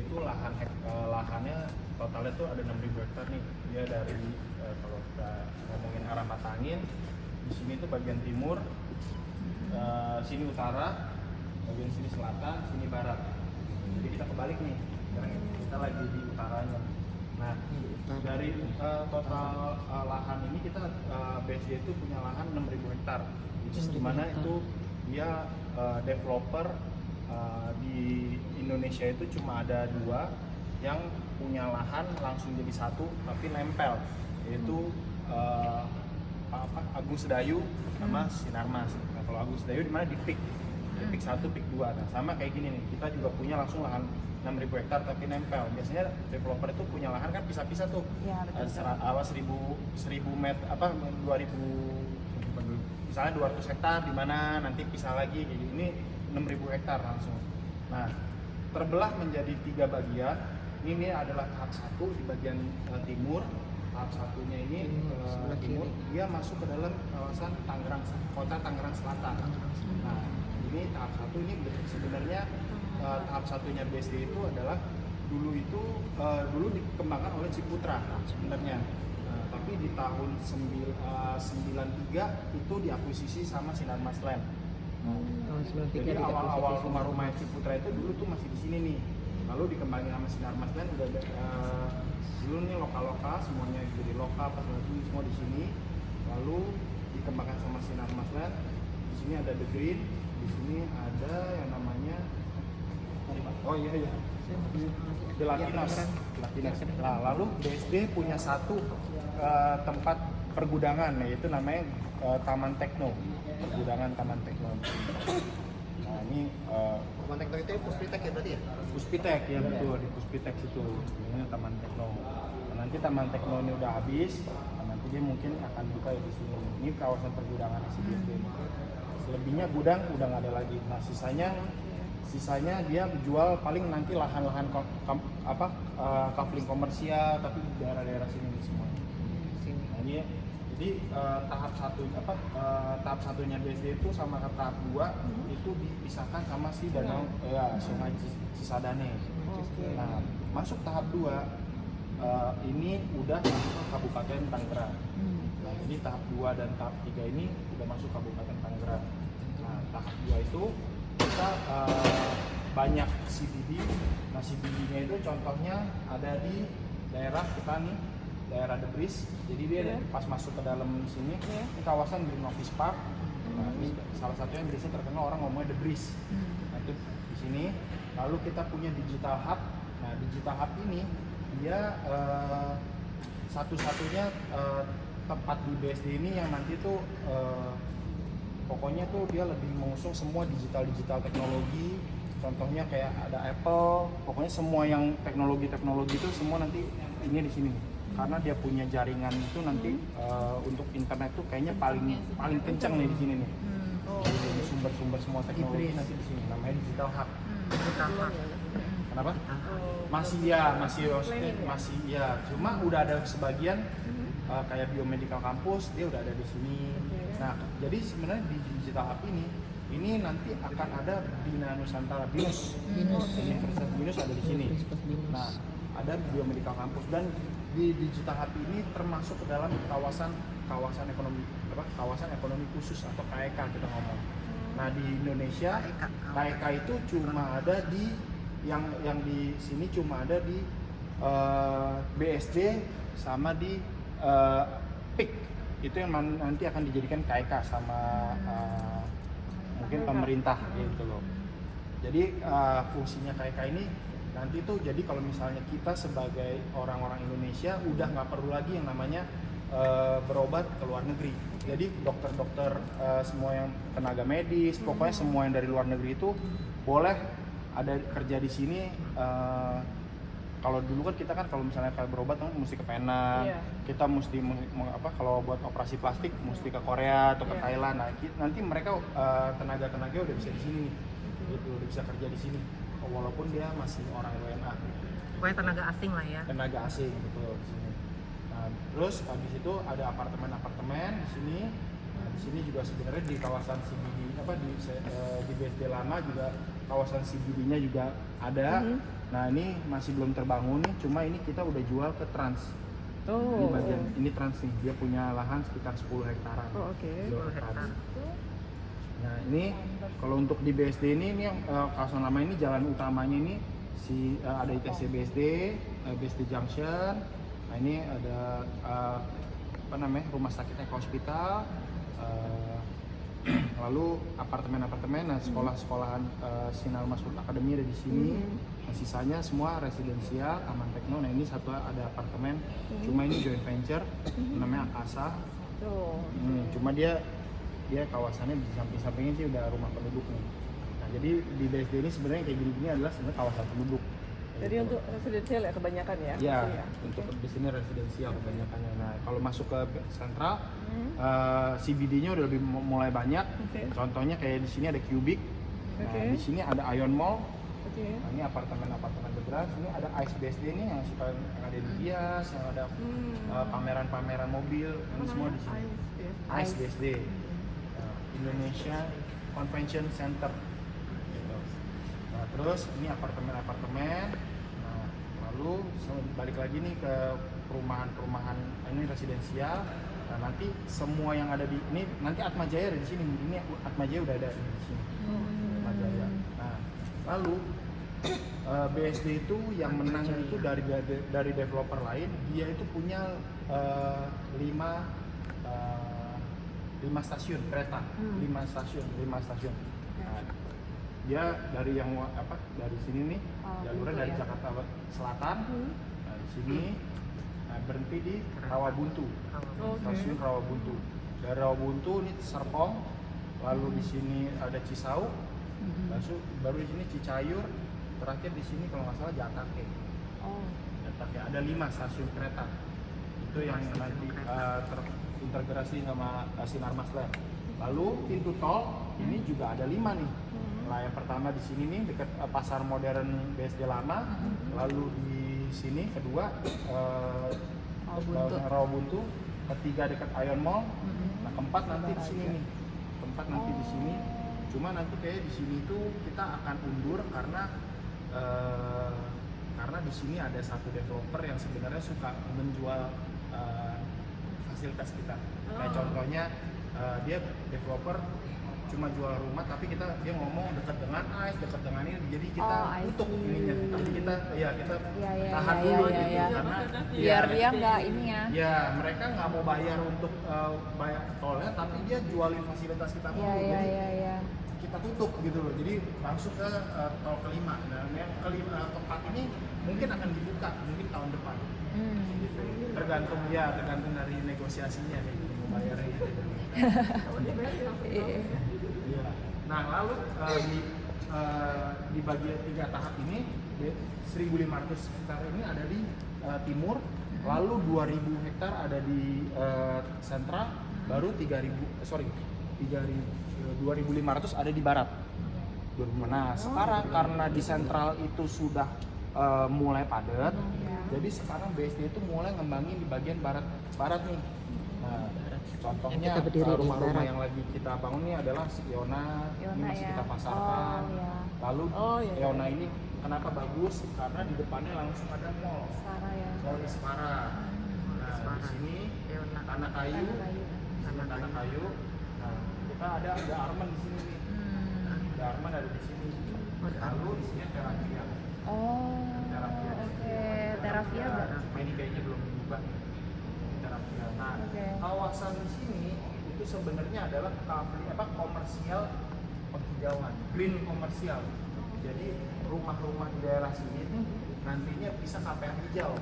itu lahannya totalnya tuh ada 6.000 hektar nih. Dia dari kalau kita ngomongin arah mata angin, di sini tuh bagian timur, sini utara, bagian sini selatan, sini barat. Jadi kita kebalik nih. Sekarang kita lagi di utaranya. Nah, dari total lahan ini kita BSD itu punya lahan 6.000 hektar. Di mana itu dia developer di Indonesia itu cuma ada 2 yang punya lahan langsung jadi satu tapi nempel, yaitu Agung Sedayu sama Sinarmas. Nah, kalau Agung Sedayu di mana di PIK 1, PIK 2. Nah, sama kayak gini nih, kita juga punya langsung lahan 6.000 hektar tapi nempel. Biasanya developer itu punya lahan kan pisah-pisah tuh. Ya, 1000 meter 2000, misalnya 200 hektar di mana nanti pisah lagi. Jadi ini 6.000 hektar langsung. Nah, terbelah menjadi 3 bagian. Ini adalah tahap 1 di bagian timur. Tahap satunya ini timur, dia masuk ke dalam kawasan Tangerang, kota Tangerang Selatan. Nah, ini tahap 1 ini sebenarnya tahap satunya BSD itu adalah dulu dikembangkan oleh Ciputra sebenarnya. Tapi di tahun 93 itu diakuisisi sama Sinarmas Land. Jadi awal-awal rumah-rumah Ciputra itu dulu tuh masih di sini nih. Lalu dikembangin sama Sinarmas Land, udah ada dulu nih lokal-lokal, semuanya jadi lokal pas lagi semua di sini. Lalu dikembangkan sama Sinarmas Land. Di sini ada The Green, di sini ada yang namanya The Latinos. Nah, lalu BSD punya satu tempat pergudangan, yaitu namanya Taman Tekno. Pergudangan Taman Tekno. Nah, ini Taman Tekno itu Puspitek ya berarti ya? Puspitek ya, betul, di Puspitek situ. Ini Taman Tekno. Nah, nanti Taman Tekno ini udah habis, nanti dia mungkin akan buka di sini. Ini kawasan pergudangan BSD. Selebihnya gudang udah nggak ada lagi. Nah, sisanya dia jual paling nanti lahan-lahan kafling komersial, tapi di daerah-daerah sini semua. Nah, ini jadi tahap satunya BSD itu sama tahap 2 itu dipisahkan sama si danau Sungai Cisadane. Nah, masuk tahap 2 ini udah masuk ke Kabupaten Tangerang. Nah, ini tahap 2 dan tahap 3 ini udah masuk Kabupaten Tangerang. Nah, tahap 2 itu kita banyak CBD. Nah, CBD-nya itu contohnya ada di daerah kita nih, daerah The Breeze. Jadi dia pas masuk ke dalam sini, ini kawasan Green Office Park. Nah, ini salah satunya yang biasanya terkenal orang ngomongnya The Breeze. Nah, itu di sini. Lalu kita punya Digital Hub. Nah, Digital Hub ini dia satu-satunya tempat di BSD ini yang nanti tuh pokoknya tuh dia lebih mengusung semua digital teknologi. Contohnya kayak ada Apple, pokoknya semua yang teknologi itu semua nanti ini di sini. Karena dia punya jaringan itu nanti untuk internet tuh kayaknya paling kencang nih di sini nih. Jadi sumber-sumber semua teknologi nanti di sini, namanya Digital Hub. Kenapa? Masih ya. Cuma udah ada sebagian kayak Biomedical Campus dia udah ada di sini. Nah, jadi sebenarnya di Digital Hub ini nanti akan ada Bina Nusantara, Universitas BINUS ada di sini. Nah, ada Biomedical Campus, dan di Digital Hub ini termasuk ke dalam kawasan ekonomi khusus atau KEK kita ngomong. Nah, di Indonesia KEK itu cuma ada di yang di sini cuma ada di BSD sama di PIK. Itu yang nanti akan dijadikan KEK sama mungkin pemerintah gitu loh. Jadi fungsinya KEK ini nanti tuh, jadi kalau misalnya kita sebagai orang-orang Indonesia udah nggak perlu lagi yang namanya berobat ke luar negeri. Jadi dokter-dokter semua yang tenaga medis, pokoknya semua yang dari luar negeri itu boleh ada kerja di sini. Kalau dulu kan kita kalau misalnya kayak berobat kan mesti ke Penang, kita mesti kalau buat operasi plastik mesti ke Korea atau ke Thailand. Nah, nanti mereka tenaga-tenaga udah bisa di sini, gitu, udah bisa kerja di sini, walaupun dia masih orang WNA. Pokoknya tenaga asing lah ya. Tenaga asing, betul di sini. Nah, terus habis itu ada apartemen di sini. Nah, di sini juga sebenarnya di kawasan CBD di BSD lama juga kawasan CBD-nya juga ada. Nah ini masih belum terbangun nih, cuma ini kita udah jual ke Trans. Ini Oh. bagian ini Trans nih, dia punya lahan sekitar 10 hektaran. Oh, oke. Jual ke 10 Trans. hektar. Nah ini kalau untuk di BSD ini yang kawasan lama ini jalan utamanya ini ada ITC BSD, BSD Junction. Nah ini ada apa namanya rumah sakit Eko Hospital, lalu apartemen-apartemen, nah sekolah-sekolahan Sinar Masud Academy ada di sini. Nah, sisanya semua residensial, Taman Tekno. Nah ini satu ada apartemen, cuma ini joint venture, namanya Akasa. Oh. Cuma dia kawasannya di samping-sampingnya sih udah rumah penduduk nih. Nah jadi di BSD ini sebenarnya kayak gini-gini adalah sebenarnya kawasan penduduk. Jadi Gitu. untuk residensial ya kebanyakan ya? Ya, Iya. untuk di sini residensial kebanyakannya. Nah, kalau masuk ke sentral, CBD-nya udah lebih mulai banyak. Oke. Contohnya kayak di sini ada Cubic. Nah, Oke. di sini ada Ion Mall. Oke. Nah, ini apartemen-apartemen beneran. Ini ada Ice BSD ini yang suka yang ada di Tias, yang ada pameran-pameran mobil. Ini semua di sini. Ice BSD. Nah, Indonesia Convention Center. Gitu. Nah, terus ini apartemen-apartemen. Nah, lalu balik lagi nih ke perumahan-perumahan ini residensial. Nah, nanti semua yang ada di ini nanti Atma Jaya ada di sini. Ini Atma Jaya udah ada di sini. Atma Jaya. Nah, lalu BSD itu yang menang itu dari developer lain, dia itu punya 5 stasiun kereta, 5 stasiun. Nah, dia dari dari sini nih, jalurnya dari Jakarta Selatan, nah, di sini, nah, berhenti di Rawabuntu, stasiun Rawabuntu. Dari Rawabuntu ini Serpong, lalu di sini ada Cisauk, baru di sini Cicayur, terakhir di sini kalau nggak salah Jatake. Jatake ada 5 stasiun kereta. Itu yang nanti terintegrasi sama Sinarmas Land. Lalu pintu tol ini juga ada 5 nih. Nah, yang pertama di sini nih dekat pasar modern BSD lama. Lalu di sini kedua Rawabuntu. Ketiga dekat Ion Mall. Nah, keempat nanti di sini nih. Keempat nanti di sini. Cuma nanti kayak di sini tuh kita akan undur karena di sini ada satu developer yang sebenarnya suka menjual fasilitas kita. Kayak contohnya dia developer cuma jual rumah tapi dia ngomong dekat dengan ICE, dekat dengan ini, jadi kita tutup ininya. Tapi kita tahan dulu gitu karena biar dia nggak ini ya. Ya, mereka nggak mau bayar untuk bayar tolnya, tapi dia jualin fasilitas kita dulu. Jadi kita tutup gitu loh. Jadi langsung ke tol kelima. Nah, yang keempat ini mungkin akan dibuka mungkin tahun depan. Gitu. Tergantung dari negosiasinya nih mau bayarnya gitu. Iya. Nah, lalu di bagian 3 tahap ini 1.500 hektar ini ada di timur, lalu 2.000 hektar ada di sentral, baru 2.500 ada di barat. Nah, sekarang karena di sentral itu sudah mulai padat, jadi sekarang BSD itu mulai ngembangin di bagian barat nih. Nah, contohnya Kita berdiri di rumah-rumah barat. yang lagi kita bangun ini adalah si Iona, ini masih ya. kita pasarkan. Oh, ya. Lalu iya. Iona ini kenapa bagus? Karena di depannya langsung ada mall. Sarah ya. Mall Ispara. Nah, di sini tanah kayu. Tanah kayu. Nah, kita ada Arman di sini nih. Ada Arman ada di sini. Lalu di sini Terapia. Oke. Terapia berarti. Cuma ini kayaknya belum diubah. Terapia. Nah, kawasan di sini itu sebenarnya adalah komersial penghijauan, green komersial. Jadi rumah-rumah di daerah sini itu nantinya bisa KPR hijau.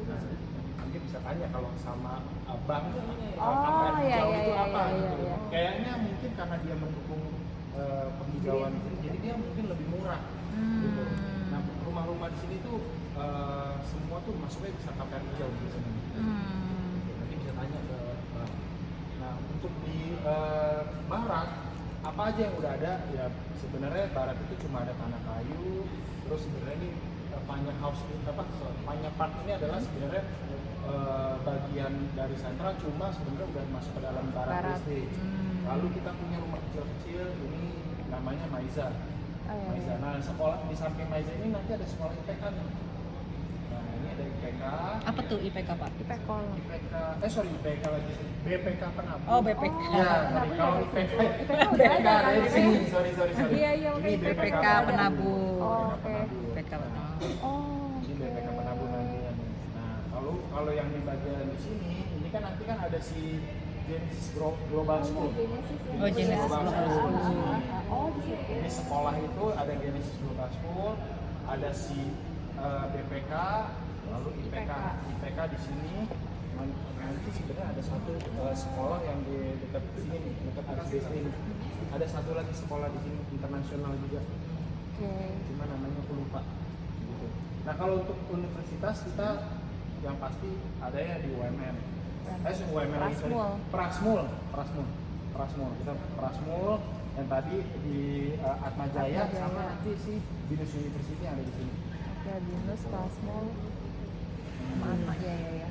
Nah, nanti bisa tanya kalau sama abang KPR hijau itu apa gitu. Kayaknya mungkin karena dia mendukung penghijauan di sini, jadi dia mungkin lebih murah. Gitu. Nah, rumah-rumah di sini tuh semua tuh masuknya bisa KPR hijau di sini. Nanti bisa tanya ke Bang. Nah, untuk di barat apa aja yang udah ada? Ya sebenarnya barat itu cuma ada tanah kayu. Terus sebenarnya ini Panya House Panya Park ini adalah sebenarnya bagian dari sentral, cuma sebenarnya udah masuk ke dalam barat BSD. Lalu kita punya rumah kecil-kecil ini namanya Maiza. iya, Maiza. iya. Nah, sekolah di samping Maiza ini nanti ada sekolah IPK nih. Nah, ini ada IPK. Apa tuh IPK Pak? Ipekol. IPK, IPK lagi. BPK Penabur. Oh BPK. Ya, sorry. Kalau IPK, IPK udah ada kan? di sini. Sorry. Iya, iya, Ini oke, BPK Penabur. Oh, oke. BPK Penabur. Oh. Ini BPK Penabur nantinya. Nah, kalau yang di bagian di sini, ini kan nanti kan ada si Genesis Global School. Oh, Genesis Global School. Oh, di situ. Ini sekolah itu ada Genesis Global School, ada si BPK, lalu IPK. IPK di sini. Nanti sebenarnya ada satu sekolah yang di dekat sini nih, dekat RSDC ini. Ada satu lagi sekolah di sini internasional juga. Oke. Cuma namanya aku lupa. Gitu. Nah kalau untuk universitas kita yang pasti ada ya di UMN. UMN lagi, sorry. Prasmul. Kita Prasmul yang tadi di Atmajaya sama nanti si Binus University yang ada di sini. Oke, Binus, Prasmul, sama Atma, ya.